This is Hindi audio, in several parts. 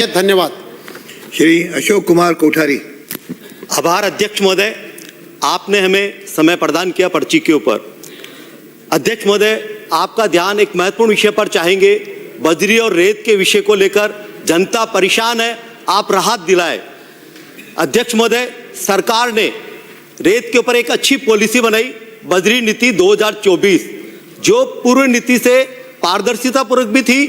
धन्यवाद। श्री अशोक कुमार कोठारी। आभार अध्यक्ष महोदय, आपने हमें समय प्रदान किया पर्ची के ऊपर। अध्यक्ष महोदय, आपका ध्यान एक महत्वपूर्ण विषय पर चाहेंगे। बजरी और रेत के विषय को लेकर जनता परेशान है, आप राहत दिलाए। अध्यक्ष महोदय, सरकार ने रेत के ऊपर एक अच्छी पॉलिसी बनाई, बजरी नीति 2024, जो पूर्व नीति से पारदर्शिता पूर्वक भी थी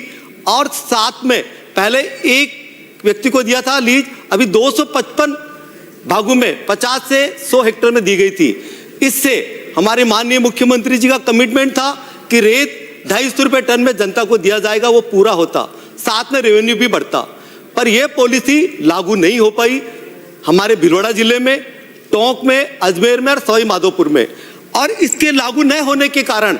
और साथ में पहले एक व्यक्ति को दिया था लीज, अभी 255 भागों में 50 से 100 हेक्टेयर में दी गई थी। इससे हमारे माननीय मुख्यमंत्री जी का कमिटमेंट था कि रेत 250 रुपये टन में जनता को दिया जाएगा, वो पूरा होता, साथ में रेवेन्यू भी बढ़ता। पर यह पॉलिसी लागू नहीं हो पाई हमारे भीलवाड़ा जिले में, टोंक में, अजमेर में और सवाई माधोपुर में। और इसके लागू न होने के कारण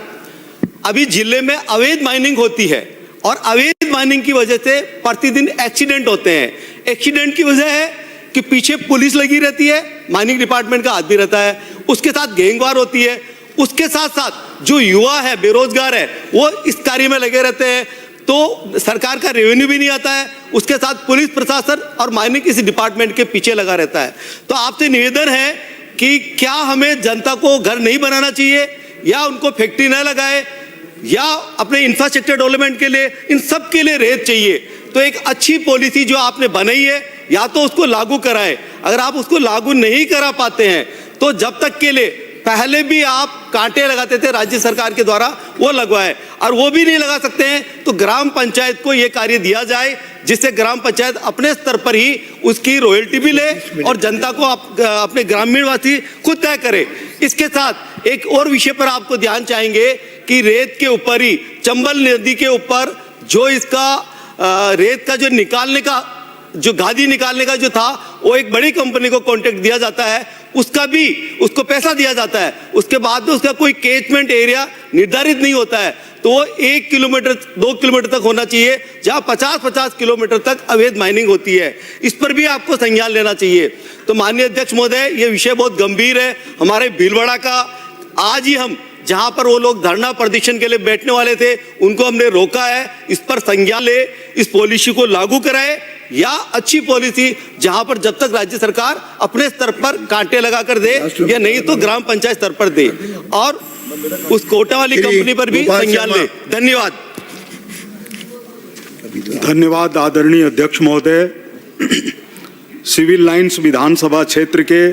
अभी जिले में अवैध माइनिंग होती है और अवैध माइनिंग की वजह से प्रतिदिन एक्सीडेंट होते हैं। एक्सीडेंट की वजह है कि पीछे पुलिस लगी रहती है, माइनिंग डिपार्टमेंट का आदमी रहता है, उसके साथ गैंगवार होती है, उसके साथ साथ जो युवा है, बेरोजगार है, वो इस कार्य में लगे रहते हैं, तो सरकार का रेवेन्यू भी नहीं आता है। उसके साथ पुलिस प्रशासन और माइनिंग इस डिपार्टमेंट के पीछे लगा रहता है। तो आपसे निवेदन है कि क्या हमें जनता को घर नहीं बनाना चाहिए या उनको फैक्ट्री न लगाए या अपने इंफ्रास्ट्रक्चर डेवलपमेंट के लिए, इन सब के लिए रेत चाहिए। तो एक अच्छी पॉलिसी जो आपने बनाई है, या तो उसको लागू कराएं। अगर आप उसको लागू नहीं करा पाते हैं तो जब तक के लिए पहले भी आप कांटे लगाते थे राज्य सरकार के द्वारा, वो लगवाए, और वो भी नहीं लगा सकते हैं तो ग्राम पंचायत को ये कार्य दिया जाए, जिससे ग्राम पंचायत अपने स्तर पर ही उसकी रॉयल्टी भी ले और जनता को अपने ग्रामीण वासी खुद तय करे। इसके साथ एक और विषय पर आपको ध्यान चाहेंगे कि रेत के ऊपर ही, चंबल नदी के ऊपर जो इसका रेत का जो निकालने का, जो गादी निकालने का जो था, वो एक बड़ी कंपनी को कॉन्ट्रैक्ट दिया जाता है, उसका भी उसको पैसा दिया जाता है, उसके बाद में उसका कोई कैचमेंट एरिया निर्धारित नहीं होता है, तो वो 1 किलोमीटर 2 किलोमीटर तक होना चाहिए, जहां 50-50 किलोमीटर तक अवैध माइनिंग होती है। इस पर भी आपको संज्ञान लेना चाहिए। तो माननीय अध्यक्ष महोदय, ये विषय बहुत गंभीर है। हमारे भीलवाड़ा का आज ही हम जहां पर वो लोग धरना प्रदर्शन के लिए बैठने वाले थे, उनको हमने रोका है। इस पर संज्ञान ले, इस पॉलिसी को लागू कराए, या अच्छी पॉलिसी जहां पर जब तक राज्य सरकार अपने स्तर पर कांटे लगा कर दे, या नहीं तो ग्राम पंचायत स्तर पर दे, और उस कोटा वाली कंपनी पर भी संज्ञान ले। धन्यवाद। धन्यवाद आदरणीय अध्यक्ष महोदय। सिविल लाइंस विधानसभा क्षेत्र के